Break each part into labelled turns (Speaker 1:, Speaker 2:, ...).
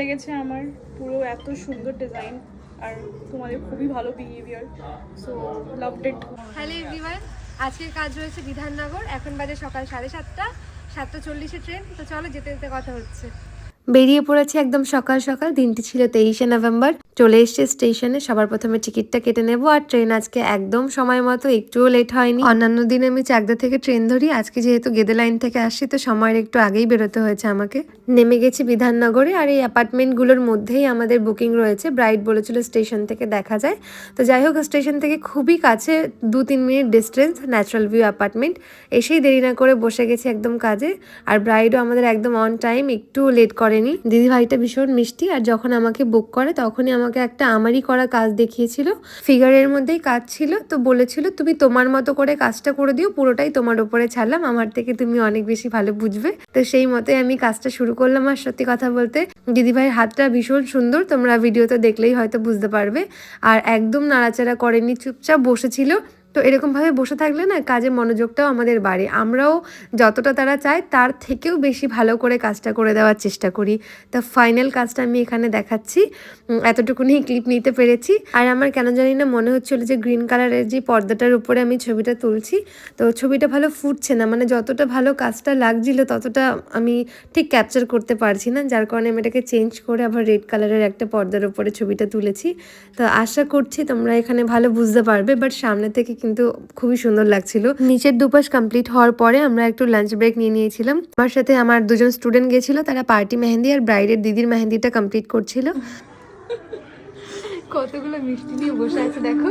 Speaker 1: লেগেছে আমার, পুরো এত সুন্দর ডিজাইন আর তোমাদের খুবই ভালো behaviour, so loved it.
Speaker 2: Hello everyone, আজকের কাজ রয়েছে বিধাননগর। এখন বাজে সকাল 7:30, 7:40 ট্রেন। তো চলো যেতে যেতে কথা হচ্ছে। বেরিয়ে পড়েছে একদম সকাল সকাল। দিনটি ছিল 23শে নভেম্বর। চলে এসছে স্টেশনে। সবার প্রথমে টিকিটটা কেটে নেব। আর ট্রেন আজকে একদম সময় মতো, একটুও লেট হয়নি। অন্যান্য দিন আমি চাকদা থেকে ট্রেন ধরি, আজকে যেহেতু গেদে লাইন থেকে আসছি তো সময়ের একটু আগেই বেরোতে হয়েছে আমাকে। নেমে গেছি বিধাননগরে। আর এই অ্যাপার্টমেন্টগুলোর মধ্যেই আমাদের বুকিং রয়েছে। ব্রাইট বলেছিল স্টেশন থেকে দেখা যায়। তো যাই হোক, স্টেশন থেকে খুবই কাছে, 2-3 minute distance natural view apartment. এসেই দেরি না করে বসে গেছি একদম কাজে। আর ব্রাইডও আমাদের একদম অন টাইম, একটু লেট করেনি। দিদি ভাইটা ভীষণ মিষ্টি। আর যখন আমাকে বুক করে তখনই আমাকে একটা আমারই করা কাজ দেখিয়েছিল। ফিগারের মধ্যেই কাজ ছিল, তো বলেছিল তুমি তোমার মতো করে কাজটা করে দিও, পুরোটাই তোমার উপরে ছাড়লাম, আমার থেকে তুমি অনেক বেশি ভালো বুঝবে। তো সেই মতে আমি কাজটা শুরু করলাম। আর সত্যি কথা বলতে দিদি ভাইয়ের হাতটা ভীষণ সুন্দর, তোমরা ভিডিওতে দেখলেই হয়তো বুঝতে পারবে। আর একদম নাড়াচাড়া করেনি, চুপচাপ বসেছিল। তো এরকমভাবে বসে থাকলে না কাজে মনোযোগটাও আমাদের বাড়ে। আমরাও যতটা তারা চায় তার থেকেও বেশি ভালো করে কাজটা করে দেওয়ার চেষ্টা করি। তো ফাইনাল কাজটা আমি এখানে দেখাচ্ছি। এতটুকুনি ক্লিপ নিতে পেরেছি। আর আমার কেন জানি না মনে হচ্ছিল যে গ্রিন কালারের যে পর্দাটার উপরে আমি ছবিটা তুলছি, তো ছবিটা ভালো ফুটছে না, মানে যতটা ভালো কাজটা লাগছিল ততটা আমি ঠিক ক্যাপচার করতে পারছি না, যার কারণে আমি এটাকে চেঞ্জ করে আবার রেড কালারের একটা পর্দার উপরে ছবিটা তুলেছি। তো আশা করছি তোমরা এখানে ভালো বুঝতে পারবে, বাট সামনে থেকে কিন্তু খুবই সুন্দর লাগছিল। নিচের দুপাশ কমপ্লিট হওয়ার পরে আমরা একটু লাঞ্চ ব্রেক নিয়ে নিয়েছিলাম। আমার সাথে আমার দুজন স্টুডেন্ট গেছিল, তারা পার্টি মেহেন্দি আর ব্রাইডের দিদির মেহেন্দিটা কমপ্লিট করছিল। কতগুলো মিষ্টি নিয়ে বসে আছে দেখো,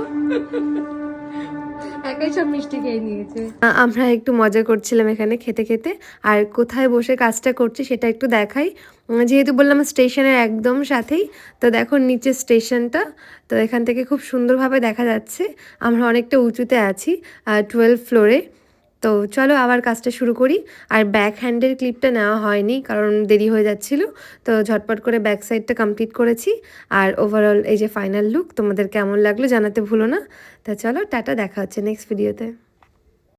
Speaker 2: একাই সব মিষ্টি খেয়ে নিয়েছে। আমরা একটু মজা করছিলাম এখানে খেতে খেতে। আর কোথায় বসে কাজটা করছি সেটা একটু দেখাই। যেহেতু বললাম স্টেশনের একদম সাথেই, তো দেখো নিচে স্টেশনটা। তো এখান থেকে খুব সুন্দরভাবে দেখা যাচ্ছে। আমরা অনেকটা উঁচুতে আছি, 12 ফ্লোরে। তো চলো আবার কাজটা শুরু করি। আর ব্যাক হ্যান্ডের ক্লিপটা নেওয়া হয়নি কারণ দেরি হয়ে যাচ্ছিল। তো ঝটপট করে ব্যাক সাইডটা কমপ্লিট করেছি। আর ওভারঅল এই যে ফাইনাল লুক, তোমাদের কেমন লাগলো জানাতে ভুলো না। তো চলো টাটা, দেখা হচ্ছে নেক্সট ভিডিওতে।